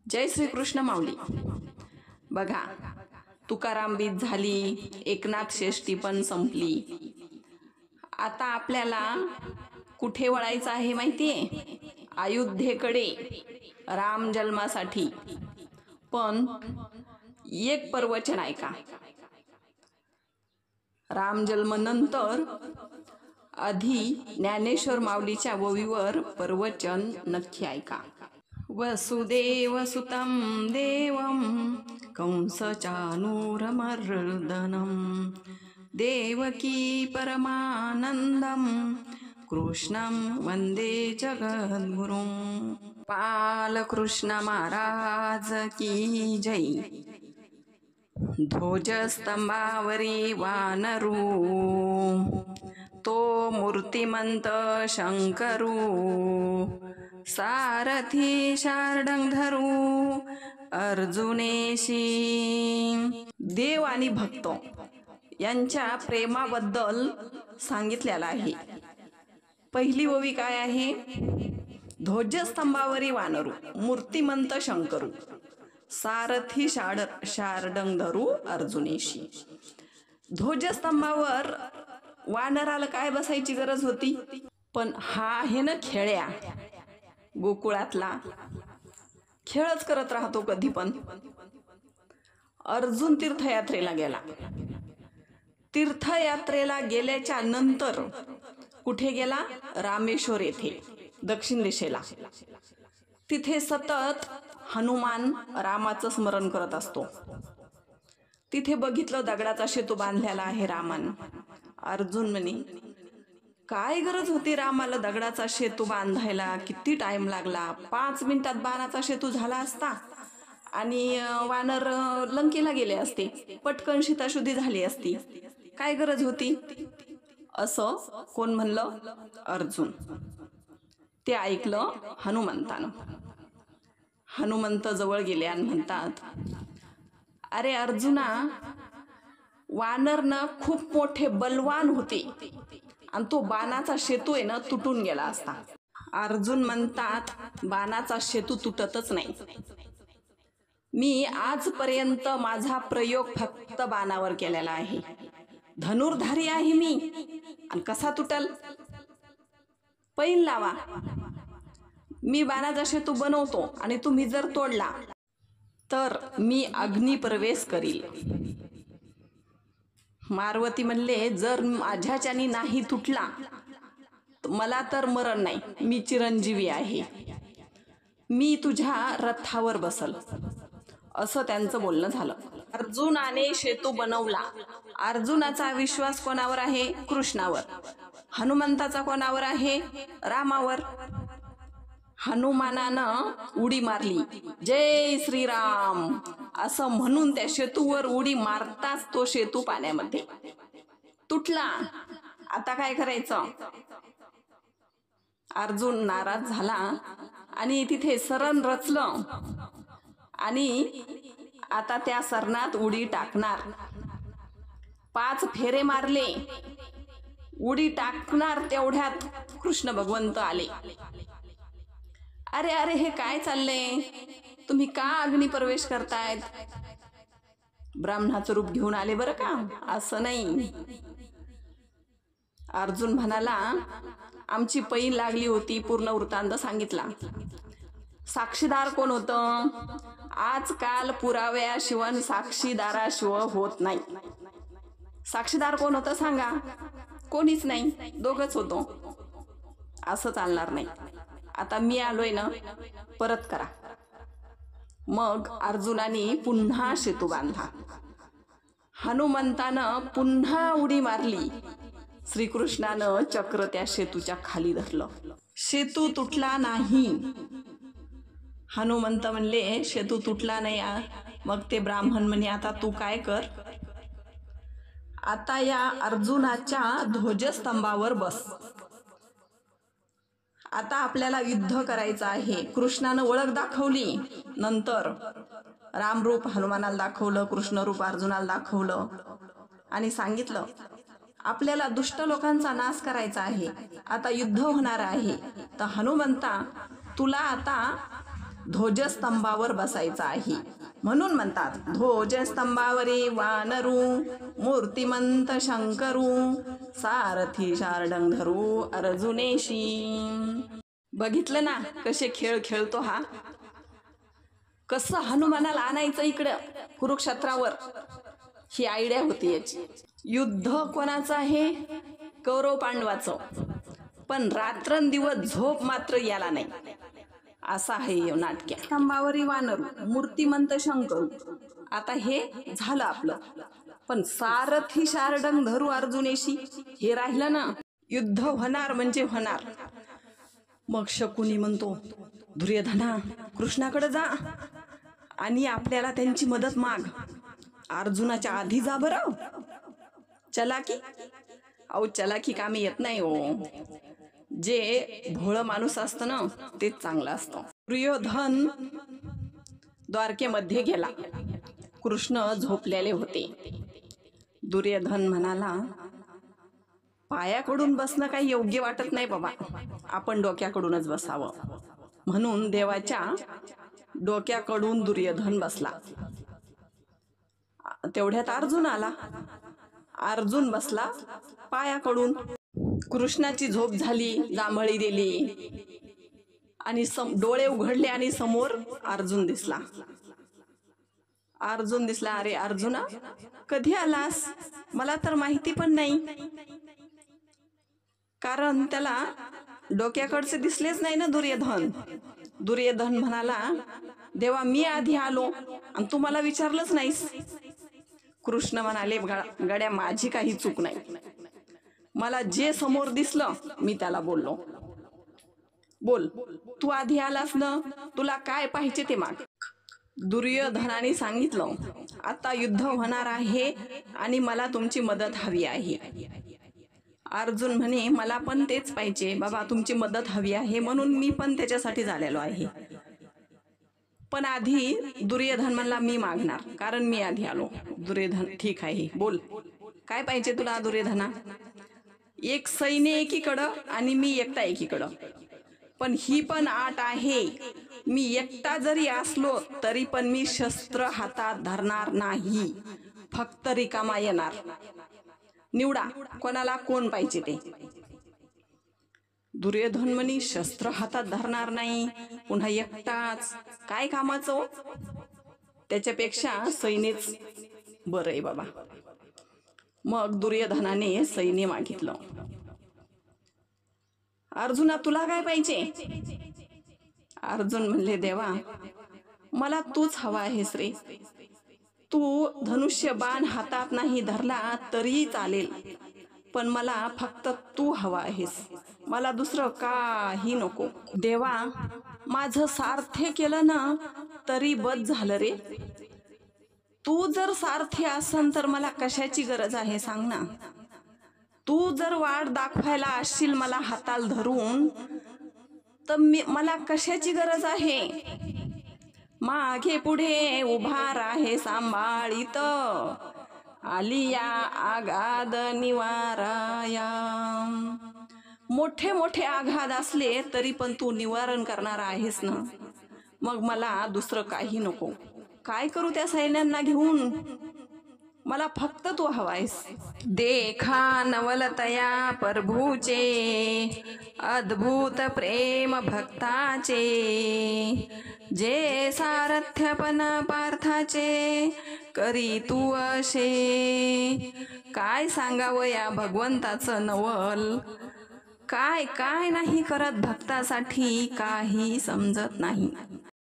जय श्री कृष्ण माऊली. बघा, तुकाराम बीज झाली, एकनाथ षष्ठी पण संपली. आता आपल्याला कुठे वळायचं आहे माहितीये? अयोध्येकडे, राम जन्मासाठी. पण एक प्रवचन ऐका. राम जन्मानंतर आधी ज्ञानेश्वर माऊलीच्या ओवीवर प्रवचन नक्की ऐका. वसुदेव सुतं देवं कंसचानूरमर्दनं देवकी परमानंदं कृष्णं वंदे जगद्गुरुं. बालकृष्ण महाराज की जय. ध्वजस्तंभावरी वानरू, तो मूर्तिमंत शंकरू, सारथी शार्दूल धरू अर्जुनेशी. देव आणि भक्त यांच्या प्रेमाबद्दल सांगितलेला आहे. पहिली ओवी काय आहे? ध्वजस्तंभावरी वानरू, मूर्तिमंत शंकरू, सारथी शार्दूल धरू अर्जुनेशी. ध्वजस्तंभावर वानराला काय बसायची गरज होती? पण हा आहे ना खेळ्या, गोकुळातला खेळच करत राहतो कधी पण. अर्जुन तीर्थयात्रेला गेला. तीर्थयात्रेला गेल्याच्या नंतर कुठे गेला? रामेश्वर येथे, दक्षिण दिशेला. तिथे सतत हनुमान रामाचं स्मरण करत असतो. तिथे बघितलं दगडाचा सेतू बांधलेला आहे रामान. अर्जुन म्हणे, काय गरज होती रामाला दगडाचा सेतू बांधायला? किती टाइम लागला? 5 मिनिटात बाणाचा सेतू झाला असता आणि वानर लंकेला गेले असते. पटकन सीताशुद्धी झाली असती. काय गरज होती? असं कोण म्हणलं? अर्जुन. ते ऐकलं हनुमंतानं. हनुमंत जवळ गेले आणि म्हणतात, अरे अर्जुना, वानर ना खूप मोठे बलवान होते आणि तो बाणाचा सेतू आहे ना तुटून गेला असता. अर्जुन म्हणतात, बाणाचा सेतू तुटतच नाही. मी आजपर्यंत माझा प्रयोग फक्त बाणावर केलेला आहे. धनुर्धारी आहे मी, आणि कसा तुटल? पैल लावा. मी बाणाचा सेतू बनवतो आणि तुम्ही जर तोडला तर मी अग्नी प्रवेश करील. मारवती म्हणले, जर माझ्याच्यानी नाही तुटला मला तर मरण नाही, मी चिरंजीवी आहे, मी तुझ्या रथावर बसल. असं त्यांचं बोलणं झालं. अर्जुनाने सेतू बनवला. अर्जुनाचा विश्वास कोणावर आहे? कृष्णावर. हनुमंताचा कोणावर आहे? रामावर. हनुमानानं उडी मारली, जय श्रीराम असं म्हणून त्या सेतूवर उडी मारताच तो सेतू पाण्यामध्ये तुटला. आता काय करायचं? अर्जुन नाराज झाला आणि तिथे सरण रचलं आणि आता त्या सरणात उडी टाकणार. 5 फेरे मारले. उडी टाकणार तेवढ्यात कृष्ण भगवंत आले. अरे अरे, हे काय चाललंय? तुम्ही का अग्नी प्रवेश करतायत? ब्राह्मणाचं रूप घेऊन आले बरं का, असं नाही. अर्जुन म्हणाला, आमची पैल लागली होती. पूर्ण वृत्तांत सांगितला. साक्षीदार कोण होतं? आजकाल पुराव्याशिवाय साक्षीदाराशिवाय होत नाही. साक्षीदार कोण होतं सांगा? कोणीच नाही, दोघंच होतो. असं चालणार नाही. आता मी आलोय ना, परत करा. मग अर्जुनाने पुन्हा सेतू बांधला. हनुमंतानं पुन्हा उडी मारली. श्रीकृष्णानं चक्र त्या सेतूच्या खाली धरलं. सेतू तुटला नाही. हनुमंत म्हणले, सेतू तुटला नाही. मग ते ब्राह्मण म्हणे, आता तू काय कर, आता या अर्जुनाच्या ध्वजस्तंभावर बस. आता आपल्याला युद्ध करायचं आहे. कृष्णानं ओळख दाखवली. नंतर रामरूप हनुमानाला दाखवलं, कृष्णरूप अर्जुनाला दाखवलं आणि सांगितलं, आपल्याला दुष्ट लोकांचा नाश करायचा आहे. आता युद्ध होणार आहे. तर हनुमंता, तुला आता ध्वजस्तंभावर बसायचा आहे. म्हणून म्हणतात ध्वजस्तंभावरी वानरू मूर्तिमंत शंकरू सारथी शार्दूल अर्जुनेशी. बघितलं ना कसे खेळ खेळतो हा. कसं हनुमानाला आणायचं इकडं कुरुक्षेत्रावर, ही आयडिया होती याची. युद्ध कोणाचं आहे? कौरव पांडवाचं. पण रात्रंदिवस झोप मात्र याला नाही, असा आहे नाटक्या. स्तंभावरी वानरू मूर्तिमंत शंकरू. आता हे झालं आपलं. पण सारथी शार्दूल अर्जुनेशी हे राहिलं ना. युद्ध होणार म्हणजे होणार. मग शकुनी म्हणतो दुर्योधना कृष्णाकडे जा आणि आपल्याला त्यांची मदत माग. अर्जुनाच्या आधी जा बरं. चलाकी अहो चलाकी कामी येत नाही हो. जे भोळ माणूस असतं ना तेच चांगलं असतं. दुर्योधन द्वारकेमध्ये गेला. कृष्ण झोपलेले होते. दुर्योधन म्हणाला पायाकडून बसणं काही योग्य वाटत नाही बाबा, आपण डोक्याकडूनच बसावं. म्हणून देवाच्या डोक्याकडून दुर्योधन बसला. तेवढ्यात अर्जुन आला. अर्जुन बसला पायाकडून. कृष्णाची झोप झाली, जांभळी दिली आणि डोळे उघडले आणि समोर अर्जुन दिसला. अर्जुन दिसला. अरे अर्जुना कधी आलास? मला तर माहिती पण नाही. कारण त्याला डोक्याकडचे दिसलेच नाही ना दुर्योधन. दुर्योधन म्हणाला देवा मी आधी आलो आणि तू मला विचारलंच नाहीस. कृष्ण म्हणाले गड्या माझी काही चूक नाही. मला जे समोर दिसलं मी त्याला बोललो. बोल तू आधी आलास ना, तुला काय पाहिजे ते माग. दुर्योधनाने सांगितलं आता युद्ध होणार आहे आणि मला तुमची मदत हवी आहे. अर्जुन म्हणे मला पण तेच पाहिजे बाबा, तुमची मदत हवी आहे म्हणून मी पण त्याच्यासाठी झालेलो आहे. पण आधी दुर्योधन म्हणला मी मागणार कारण मी आधी आलो. दुर्योधन ठीक आहे बोल काय पाहिजे तुला दुर्योधना? एक सैन्य एकीकडं आणि मी एकटा एकीकडं. पण ही पण आट आहे, मी एकटा जरी असलो तरी पण मी शस्त्र हातात धरणार नाही, फक्त रिकामा येणार. निवडा कोणाला कोण पाहिजे ते. दुर्योधन म्हणे शस्त्र हातात धरणार नाही, पुन्हा एकटाच काय कामाचं. त्याच्यापेक्षा सैन्यच बरं आहे बाबा. मग दुर्योधनाने सैन्य मागितलं. अर्जुना तुला काय पाहिजे? अर्जुन म्हणले देवा मला तूच हवा आहेस रे. तू धनुष्य बाण हातात नाही धरला तरी चालेल, पण मला फक्त तू हवा आहेस, मला दुसरं काही नको. देवा माझं सारथ्य केलं ना तरी बस झालं रे. तू जर सारथी असन तर मला कशाची गरज आहे सांग ना. तू जर वाट दाखवायला असशील मला हाताल धरून तर मला कशाची गरज आहे. मागे पुढे उभा राहे सांभाळीत, आलिया आगाद निवाराया. मोठे मोठे आघात असले तरी पण तू निवारण करणार आहेस ना, मग मला दुसरं काही नको. काय करू त्या सैन्यांना घेऊन, मला फक्त तू हवायस. देखा नवलतया प्रभूचे, अद्भुत प्रेम भक्ताचे, जे सारथ्यपण पार्थाचे करी तू असे. काय सांगावं या भगवंताचं नवल, काय काय नाही करत भक्तासाठी काही समजत नाही.